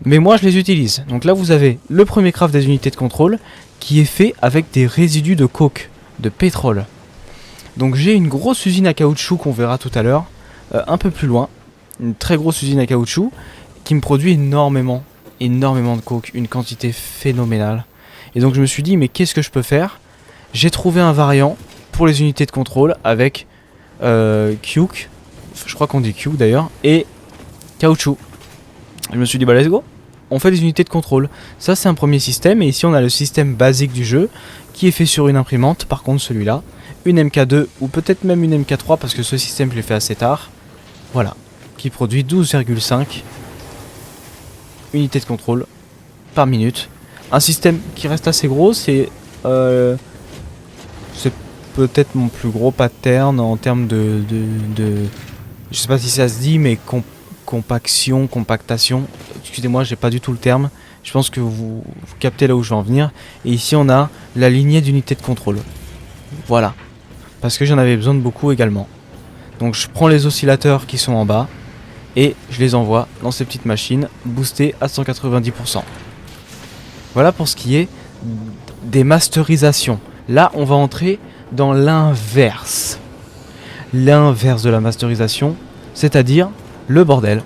Mais moi je les utilise. Donc là vous avez le premier craft des unités de contrôle qui est fait avec des résidus de coke, de pétrole. Donc j'ai une grosse usine à caoutchouc qu'on verra tout à l'heure, un peu plus loin. Une très grosse usine à caoutchouc qui me produit énormément de coke, une quantité phénoménale. Et donc je me suis dit mais qu'est-ce que je peux faire? J'ai trouvé un variant pour les unités de contrôle avec Coke, je crois qu'on dit Q d'ailleurs, et caoutchouc. Je me suis dit bah let's go, on fait des unités de contrôle. Ça c'est un premier système et ici on a le système basique du jeu qui est fait sur une imprimante. Par contre celui-là, une MK2 ou peut-être même une MK3 parce que ce système je l'ai fait assez tard. Voilà, qui produit 12,5 unités de contrôle par minute. Un système qui reste assez gros, c'est peut-être mon plus gros pattern en termes de je sais pas si ça se dit, mais compactation. Excusez-moi, j'ai pas du tout le terme. Je pense que vous captez là où je veux en venir. Et ici, on a la lignée d'unités de contrôle. Voilà. Parce que j'en avais besoin de beaucoup également. Donc je prends les oscillateurs qui sont en bas et je les envoie dans ces petites machines boostées à 190%. Voilà pour ce qui est des masterisations. Là, on va entrer dans l'inverse. l'inverse de la masterisation, c'est-à-dire le bordel.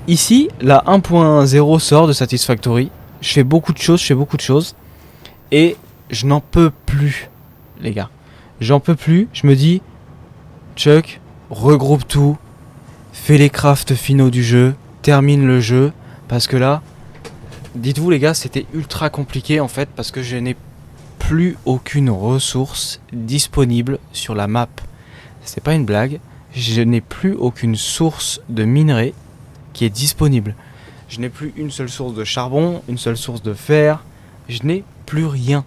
Ici, la 1.0 sort de Satisfactory. Je fais beaucoup de choses, et je n'en peux plus, les gars. J'en peux plus, je me dis, Chuck, regroupe tout, fais les crafts finaux du jeu, termine le jeu, parce que là, dites-vous les gars, c'était ultra compliqué en fait, parce que je n'ai plus aucune ressource disponible sur la map. C'est pas une blague, je n'ai plus aucune source de minerai qui est disponible. Je n'ai plus une seule source de charbon, une seule source de fer, je n'ai plus rien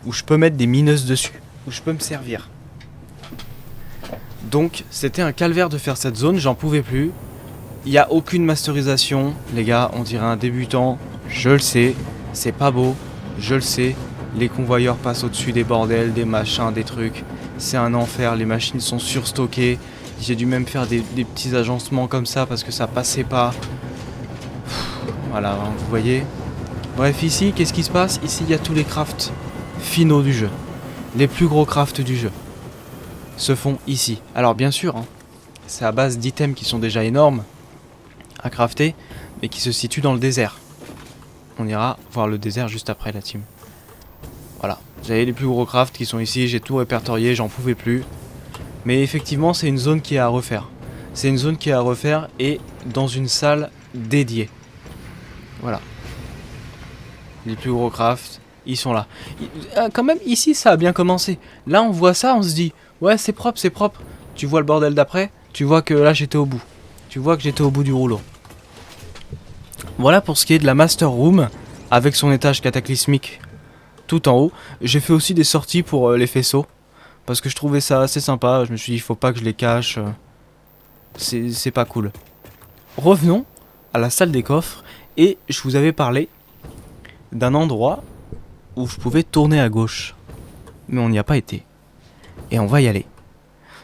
où je peux mettre des mineuses dessus, où je peux me servir. Donc c'était un calvaire de faire cette zone, j'en pouvais plus. Il n'y a aucune masterisation, les gars, on dirait un débutant, je le sais, c'est pas beau, je le sais. Les convoyeurs passent au-dessus des bordels, des machins, des trucs, c'est un enfer, les machines sont surstockées. J'ai dû même faire des petits agencements comme ça parce que ça passait pas. Voilà, hein, vous voyez. Bref, ici, qu'est-ce qui se passe? Ici, il y a tous les crafts finaux du jeu. Les plus gros crafts du jeu se font ici. Alors bien sûr, hein, c'est à base d'items qui sont déjà énormes à crafter, mais qui se situent dans le désert. On ira voir le désert juste après la team. Voilà, j'avais les plus gros crafts qui sont ici, j'ai tout répertorié, j'en pouvais plus. Mais effectivement, c'est une zone qui est à refaire. C'est une zone qui est à refaire et dans une salle dédiée. Voilà. Les plus gros crafts, ils sont là. Quand même, ici, ça a bien commencé. Là, on voit ça, on se dit, ouais, c'est propre, c'est propre. Tu vois le bordel d'après, tu vois que là, j'étais au bout. Tu vois que j'étais au bout du rouleau. Voilà pour ce qui est de la Master Room, avec son étage cataclysmique tout en haut. J'ai fait aussi des sorties pour les faisceaux. Parce que je trouvais ça assez sympa, je me suis dit, il faut pas que je les cache, c'est pas cool. Revenons à la salle des coffres, et je vous avais parlé d'un endroit où je pouvais tourner à gauche. Mais on n'y a pas été. Et on va y aller.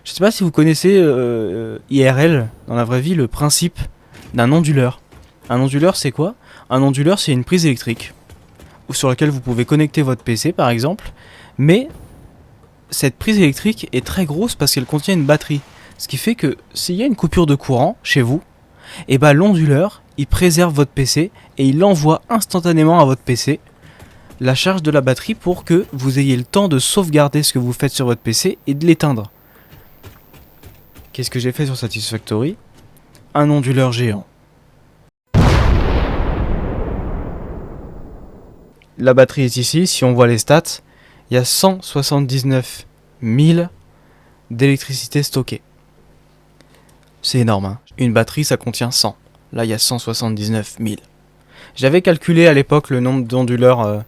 Je sais pas si vous connaissez IRL, dans la vraie vie, le principe d'un onduleur. Un onduleur, c'est quoi? Un onduleur, c'est une prise électrique, sur laquelle vous pouvez connecter votre PC par exemple, mais cette prise électrique est très grosse parce qu'elle contient une batterie. Ce qui fait que s'il y a une coupure de courant chez vous, et bah l'onduleur, il préserve votre PC et il envoie instantanément à votre PC la charge de la batterie pour que vous ayez le temps de sauvegarder ce que vous faites sur votre PC et de l'éteindre. Qu'est-ce que j'ai fait sur Satisfactory? Un onduleur géant. La batterie est ici, si on voit les stats, il y a 179 000 d'électricité stockée. C'est énorme, hein. Une batterie, ça contient 100. Là, il y a 179 000. J'avais calculé à l'époque le nombre d'onduleurs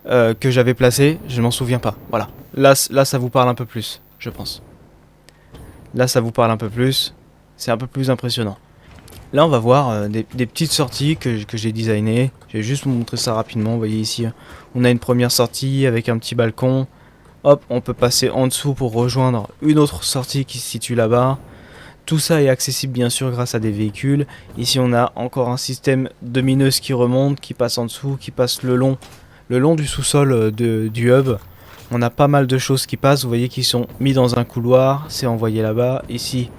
que j'avais placé, je m'en souviens pas. Voilà. Là, ça vous parle un peu plus, je pense. Là, ça vous parle un peu plus. C'est un peu plus impressionnant. Là, on va voir des petites sorties que j'ai designées. Je vais juste vous montrer ça rapidement. Vous voyez ici, on a une première sortie avec un petit balcon. Hop, on peut passer en dessous pour rejoindre une autre sortie qui se situe là-bas. Tout ça est accessible bien sûr grâce à des véhicules. Ici, on a encore un système de mineuses qui remonte, qui passe en dessous, qui passe le long du sous-sol du hub. On a pas mal de choses qui passent. Vous voyez qu'ils sont mis dans un couloir. C'est envoyé là-bas. Ici,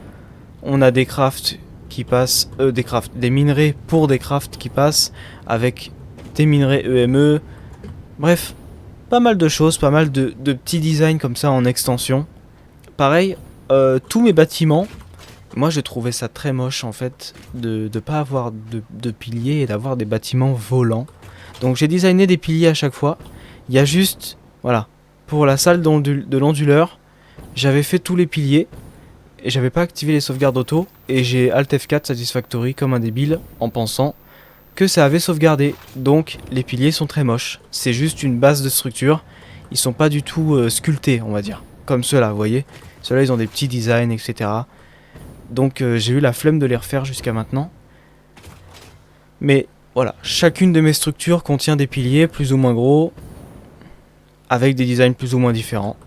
on a des crafts qui passent, des minerais pour des crafts qui passent avec des minerais EME. Bref, pas mal de choses, pas mal de petits designs comme ça en extension. Pareil, tous mes bâtiments, moi j'ai trouvé ça très moche en fait de pas avoir de piliers et d'avoir des bâtiments volants. Donc j'ai designé des piliers à chaque fois. Il y a juste, voilà, pour la salle de l'onduleur, j'avais fait tous les piliers. Et j'avais pas activé les sauvegardes auto, et j'ai Alt F4 Satisfactory comme un débile en pensant que ça avait sauvegardé. Donc les piliers sont très moches, c'est juste une base de structure, ils sont pas du tout sculptés on va dire, comme ceux-là vous voyez. Ceux-là ils ont des petits designs etc. Donc j'ai eu la flemme de les refaire jusqu'à maintenant. Mais voilà, chacune de mes structures contient des piliers plus ou moins gros, avec des designs plus ou moins différents.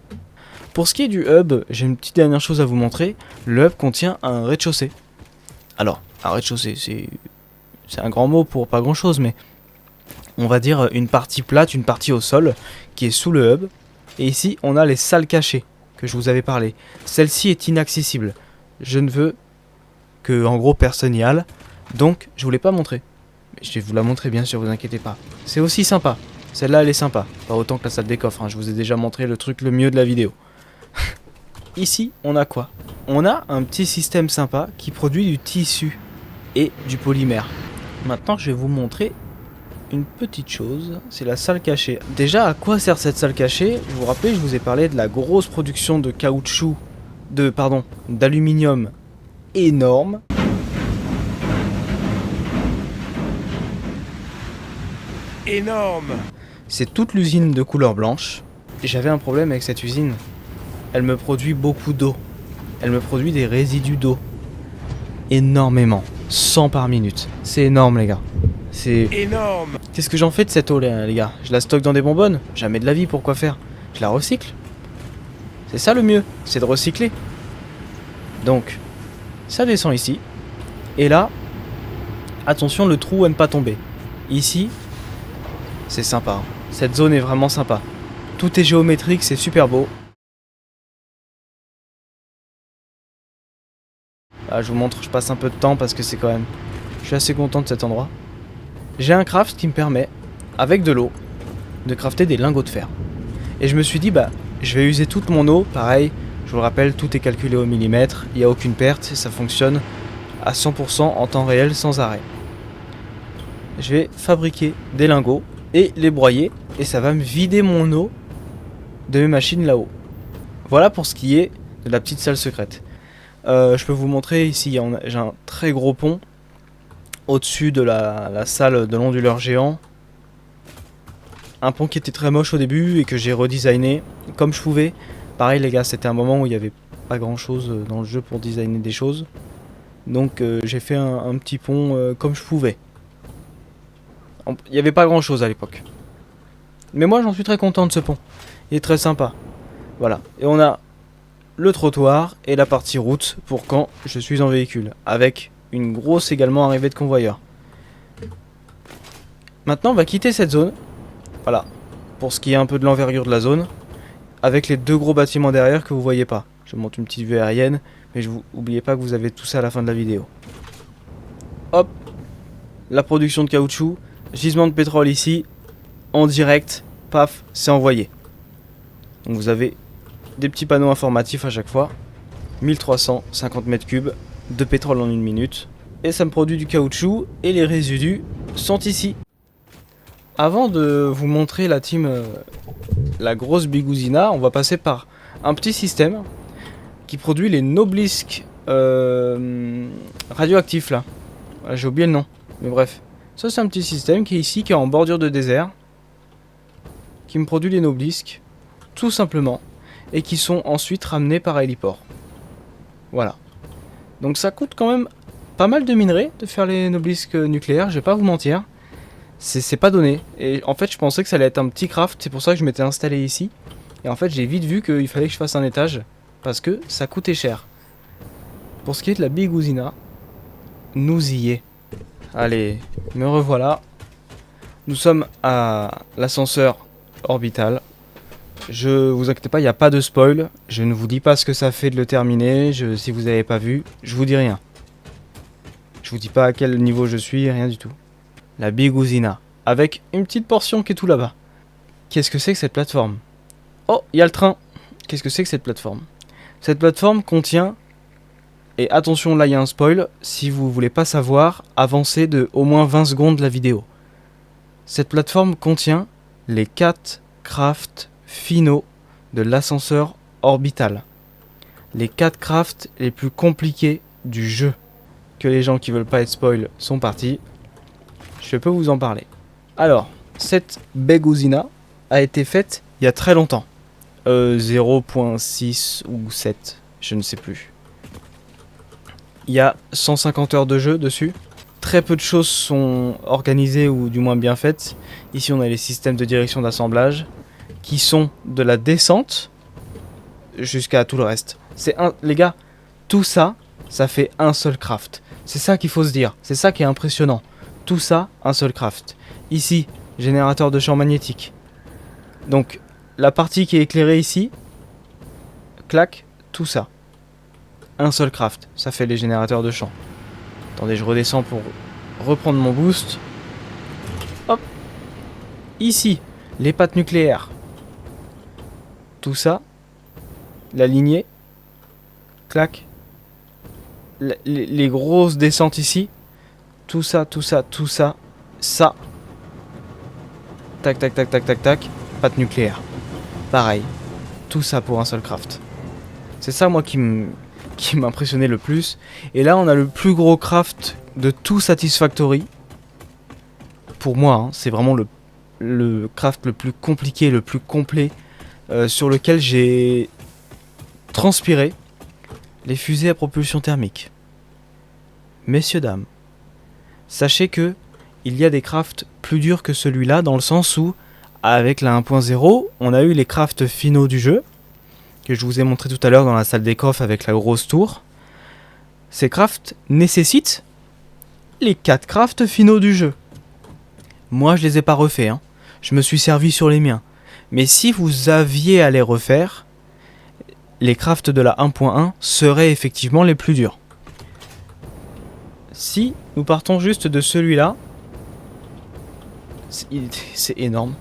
Pour ce qui est du hub, j'ai une petite dernière chose à vous montrer. Le hub contient un rez-de-chaussée. Alors, un rez-de-chaussée, c'est un grand mot pour pas grand chose, mais on va dire une partie plate, une partie au sol, qui est sous le hub. Et ici, on a les salles cachées. que je vous avais parlé. Celle-ci est inaccessible. Je ne veux que, en gros, personne y aille. Donc, je vous l'ai pas montré. Mais je vais vous la montrer, bien sûr, vous inquiétez pas. C'est aussi sympa. Celle-là, elle est sympa. Pas autant que la salle des coffres, hein. Je vous ai déjà montré le truc le mieux de la vidéo. Ici, on a quoi? On a un petit système sympa qui produit du tissu et du polymère. Maintenant, je vais vous montrer une petite chose, c'est la salle cachée. Déjà, à quoi sert cette salle cachée? Je vous rappelle, je vous ai parlé de la grosse production de caoutchouc, d'aluminium énorme. Énorme! C'est toute l'usine de couleur blanche. Et j'avais un problème avec cette usine. Elle me produit beaucoup d'eau. Elle me produit des résidus d'eau. Énormément. 100 par minute. C'est énorme, les gars. C'est énorme. Qu'est-ce que j'en fais de cette eau, les gars? Je la stocke dans des bonbonnes? Jamais de la vie, pourquoi faire? Je la recycle. C'est ça le mieux, c'est de recycler. Donc, ça descend ici. Et là, attention, le trou aime pas tomber. Ici, c'est sympa. Hein. Cette zone est vraiment sympa. Tout est géométrique, c'est super beau. Là, je vous montre, je passe un peu de temps parce que c'est quand même... Je suis assez content de cet endroit. J'ai un craft qui me permet, avec de l'eau, de crafter des lingots de fer. Et je me suis dit, bah, je vais user toute mon eau. Pareil, je vous le rappelle, tout est calculé au millimètre. Il n'y a aucune perte, ça fonctionne à 100% en temps réel, sans arrêt. Je vais fabriquer des lingots et les broyer. Et ça va me vider mon eau de mes machines là-haut. Voilà pour ce qui est de la petite salle secrète. Je peux vous montrer ici, j'ai un très gros pont au-dessus de la salle de l'onduleur géant. Un pont qui était très moche au début et que j'ai redesigné comme je pouvais. Pareil les gars, c'était un moment où il n'y avait pas grand chose dans le jeu pour designer des choses. Donc j'ai fait un petit pont comme je pouvais. Il n'y avait pas grand chose à l'époque. Mais moi j'en suis très content de ce pont. Il est très sympa. Voilà. Et on a le trottoir et la partie route pour quand je suis en véhicule. Avec une grosse également arrivée de convoyeurs. Maintenant on va quitter cette zone. Voilà. Pour ce qui est un peu de l'envergure de la zone. Avec les deux gros bâtiments derrière que vous voyez pas. Je monte une petite vue aérienne. Mais oubliez pas que vous avez tout ça à la fin de la vidéo. Hop. La production de caoutchouc. Gisement de pétrole ici. En direct. Paf. C'est envoyé. Donc vous avez des petits panneaux informatifs à chaque fois. 1350 mètres cubes de pétrole en 1 minute. Et ça me produit du caoutchouc. Et les résidus sont ici. Avant de vous montrer la team, la grosse bigouzina, on va passer par un petit système qui produit les Noblisk radioactifs là. Voilà, j'ai oublié le nom, mais bref. Ça c'est un petit système qui est ici, qui est en bordure de désert, qui me produit les Noblisk, tout simplement, et qui sont ensuite ramenés par héliport. Voilà. Donc ça coûte quand même pas mal de minerais de faire les Noblisk nucléaires, je vais pas vous mentir. C'est pas donné. Et en fait, je pensais que ça allait être un petit craft. C'est pour ça que je m'étais installé ici. Et en fait, j'ai vite vu qu'il fallait que je fasse un étage. Parce que ça coûtait cher. Pour ce qui est de la bigouzina, nous y est. Allez, me revoilà. Nous sommes à l'ascenseur orbital. Je vous inquiétez pas, il n'y a pas de spoil. Je ne vous dis pas ce que ça fait de le terminer. Si vous n'avez pas vu, je vous dis rien. Je vous dis pas à quel niveau je suis, rien du tout. La bigouzina, avec une petite portion qui est tout là-bas. Qu'est-ce que c'est que cette plateforme? Oh, il y a le train. Qu'est-ce que c'est que cette plateforme? Cette plateforme contient, et attention là il y a un spoil, si vous voulez pas savoir, avancez de au moins 20 secondes la vidéo. Cette plateforme contient les 4 crafts finaux de l'ascenseur orbital. Les 4 crafts les plus compliqués du jeu. Que les gens qui veulent pas être spoil sont partis. Je peux vous en parler. Alors, cette bigouzina a été faite il y a très longtemps. 0.6 ou 7, je ne sais plus. Il y a 150 heures de jeu dessus. Très peu de choses sont organisées ou du moins bien faites. Ici, on a les systèmes de direction d'assemblage qui sont de la descente jusqu'à tout le reste. Les gars, tout ça, ça fait un seul craft. C'est ça qu'il faut se dire. C'est ça qui est impressionnant. Tout ça, un seul craft. Ici, générateur de champ magnétique. Donc, la partie qui est éclairée ici clac, tout ça. Un seul craft, ça fait les générateurs de champ. Attendez, je redescends pour reprendre mon boost. Hop. Ici, les pattes nucléaires. Tout ça. La lignée. Clac. Les grosses descentes ici. Tout ça, tout ça, tout ça. Ça. Tac, tac, tac, tac, tac, tac. Pattes nucléaires. Pareil. Tout ça pour un seul craft. C'est ça, moi, qui m'impressionnait le plus. Et là, on a le plus gros craft de tout Satisfactory. Pour moi, hein, c'est vraiment le craft le plus compliqué, le plus complet, sur lequel j'ai transpiré. Les fusées à propulsion thermique. Messieurs, dames, sachez que il y a des crafts plus durs que celui-là, dans le sens où, avec la 1.0, on a eu les crafts finaux du jeu, que je vous ai montré tout à l'heure dans la salle des coffres avec la grosse tour. Ces crafts nécessitent les 4 crafts finaux du jeu. Moi, je les ai pas refaits, hein. Je me suis servi sur les miens. Mais si vous aviez à les refaire, les crafts de la 1.1 seraient effectivement les plus durs. Si nous partons juste de celui-là, c'est énorme.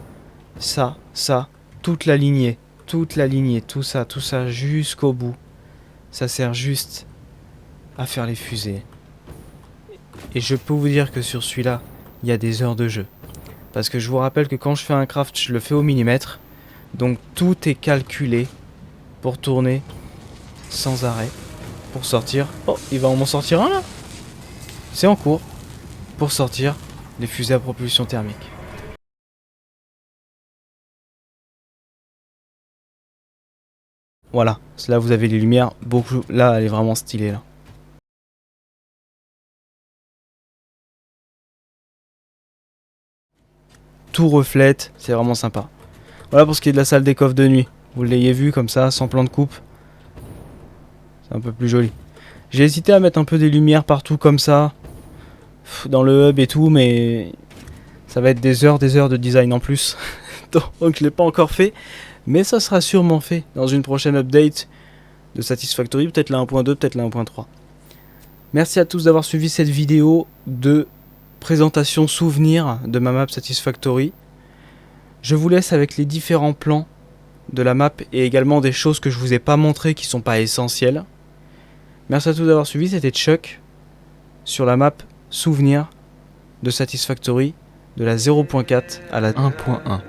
Ça, toute la lignée, tout ça jusqu'au bout. Ça sert juste à faire les fusées. Et je peux vous dire que sur celui-là, il y a des heures de jeu. Parce que je vous rappelle que quand je fais un craft, je le fais au millimètre. Donc tout est calculé pour tourner sans arrêt. Pour sortir... Oh, il va m'en sortir un là. C'est en cours. Pour sortir les fusées à propulsion thermique. Voilà, là vous avez les lumières, beaucoup. Là, elle est vraiment stylée là. Tout reflète, c'est vraiment sympa. Voilà pour ce qui est de la salle des coffres de nuit. Vous l'ayez vu comme ça, sans plan de coupe. C'est un peu plus joli. J'ai hésité à mettre un peu des lumières partout comme ça, dans le hub et tout, mais ça va être des heures de design en plus. Donc je l'ai pas encore fait. Mais ça sera sûrement fait dans une prochaine update de Satisfactory, peut-être la 1.2, peut-être la 1.3. Merci à tous d'avoir suivi cette vidéo de présentation souvenir de ma map Satisfactory. Je vous laisse avec les différents plans de la map et également des choses que je vous ai pas montrées qui sont pas essentielles. Merci à tous d'avoir suivi, c'était Chuck sur la map souvenir de Satisfactory de la 0.4 à la 1.1.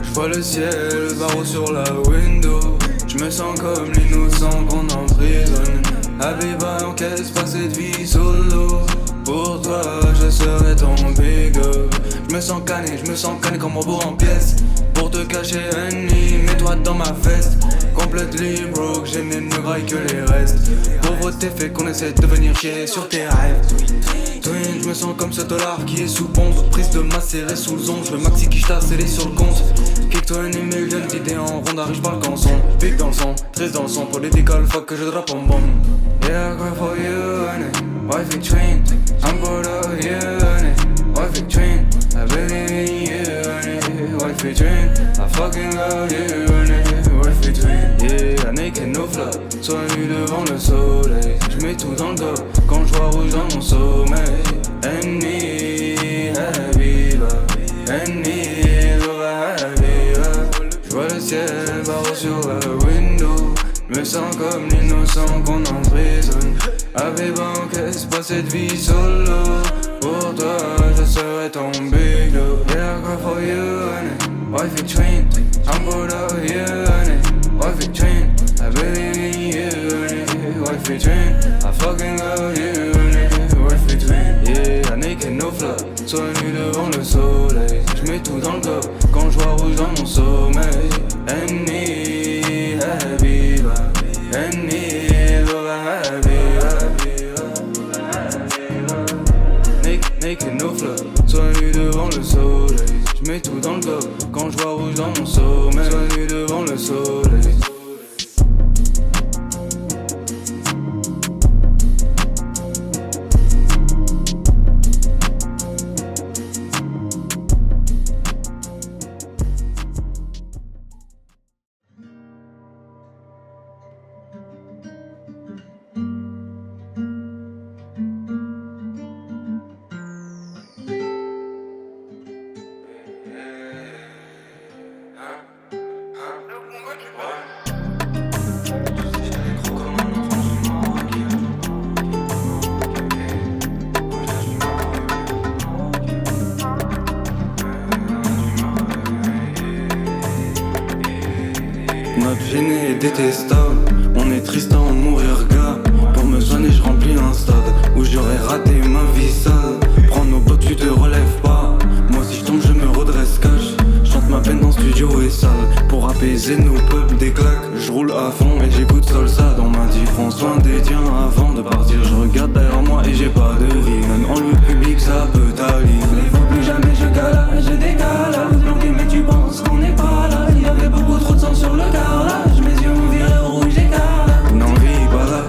Je vois le ciel, le barreau sur la window. Je me sens comme l'innocent qu'on emprisonne. Habiba, encaisse pas cette vie solo. Pour toi, je serai ton big up. Je me sens canné comme un beau en pièces. Pour te cacher ennemi, mets-toi dans ma veste. Complètement broke, j'ai né mieux graille que les restes. Pauvreté fait qu'on essaie de venir chier sur tes rêves. Twin, je me sens comme ce dollar qui est sous pompe. Prise de masse serrée sous onge, le maxi qui t'a scellé sur le compte. Kick-toi une million d'idées en ronde, arrive par le canson. Pique dans le son, triste dans le son, political fuck que je drape en bombe. Yeah, I cry for you, honey, wifey twin. I'm bored of you, honey, wifey twin. I believe in you, honey, wifey twin. I fucking love you, honey, wifey twin. Yeah, I naked no flop, sois nu devant le soleil. Je mets tout dans le dos, quand je vois rouge dans mon sommeil. Ennemi, Habiba, ennemi, Habiba. Je vois le ciel, barreau sur la window. Je me sens comme l'innocent qu'on emprisonne. Habiba, encaisse pas cette vie solo. Pour toi, je serai ton big dog. Yeah, I cry for you, honey, wifey twin. I'm bored of you, honey, wifey twin. I believe in you, honey, wifey twin. I fucking love you, honey, wifey twin. Yeah, I naked no flop, sois nu devant le soleil. Je mets tout dans le dos, quand je vois rouge dans mon sommeil. Ennemi, Habiba, ennemi, Habiba. Naked no flop, sois nu devant le soleil. Je mets tout dans le dos, quand je vois rouge dans mon sommeil. Sois nu devant le soleil. détestable. On est triste à en mourir gars. Pour me soigner je remplis un stade où j'aurais raté ma vie sale. Prends nos potes tu te relèves pas. Moi si je tombe je me redresse cache. Chante ma peine dans le studio et sale. Pour apaiser nos peuples des claques. Je roule à fond et j'écoute Solsad. On m'a dit prends soin des tiens avant de partir. Je regarde derrière moi et j'ai pas de vie. Même en lieu public ça peut t'aller. Il faut plus jamais je gala, je décale. Bloqué mais tu penses qu'on n'est pas là. Il y avait beaucoup trop de sang sur le carrelage. Mes yeux ont viré au rouge écarlate. N'en vis pas là,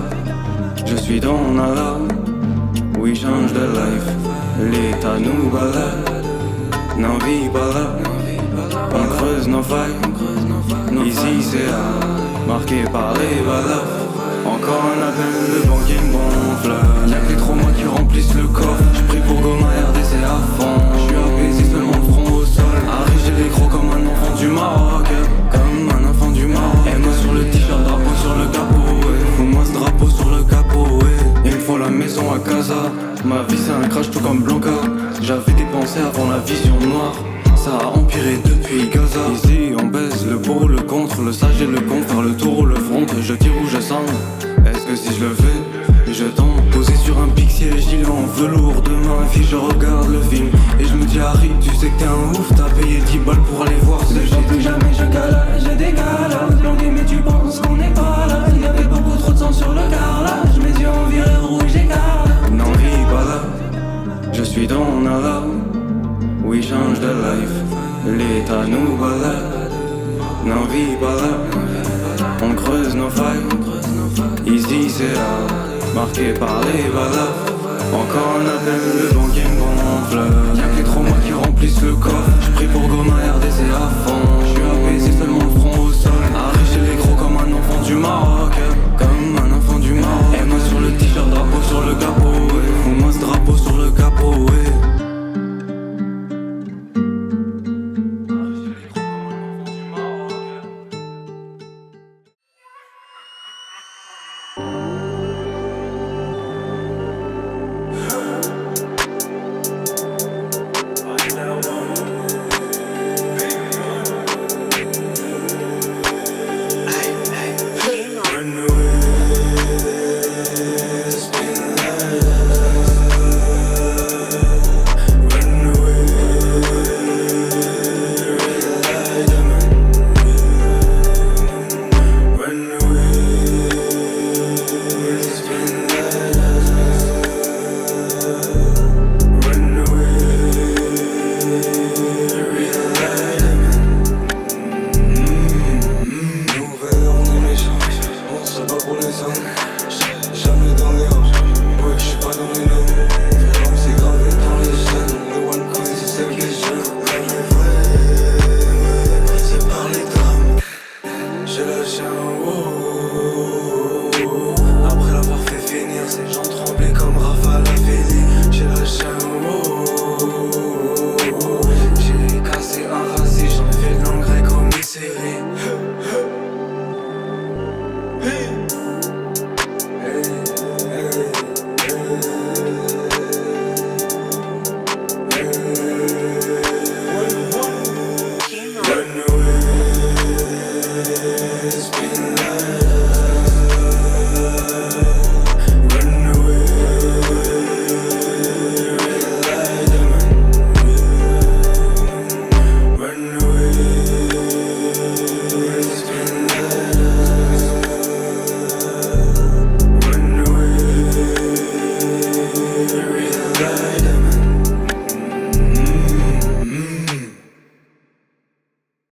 je suis dans Allah. Oui change de life, l'état nous balade. N'en vis pas là, on creuse nos failles. Ici c'est A, marqué par les balades. Encore un appel, le banquier me gonfle. Y'a que les traumas qui remplissent le corps. J'prie pour Goma, RDC à fond. J'suis apaisé seulement le front au sol. Arrive j'ai les crocs comme un enfant du Maroc. Comme un enfant du Maroc. Et moi sur le t-shirt, drapeau sur le capot, ouais. Fous-moi ce drapeau sur le capot, ouais. Il me faut la maison à Casa. Ma vie c'est un crash tout comme Blanca. J'avais des pensées avant la vision noire. Ça a empiré depuis Gaza. Ici on baise le pour, le contre, le sage et le con. Faire le tour ou le front, je tire ou je sens. Est-ce que si je le fais, je tombe posé sur un pixie et gilet en velours de ma vie, je regarde le film et je me dis Harry, tu sais que t'es un ouf. T'as payé 10 balles pour aller voir ce Il faut plus jamais je gala, je décale. Bloqué mais tu penses qu'on n'est pas là. Il y avait beaucoup trop de sang sur le carrelage. Mes yeux ont viré au rouge écarlate. N'en vis pas là, je suis dans Allah. Oui change de life, l'état nous balade. N'en vis pas là, on creuse nos failles. Ici c'est A, marqué par les balades. Encore un appel, le banquier me gonfle. Y'a que les traumas qui remplissent le corps. J'prie pour Goma, RDC à fond. J'suis apaisé seulement le front au sol. Arrive j'ai les crocs comme un enfant du Maroc. Comme un enfant du Maroc. Et moi sur le t-shirt, drapeau sur le capot, ouais. Fous-moi ce drapeau sur le capot, ouais. It's been like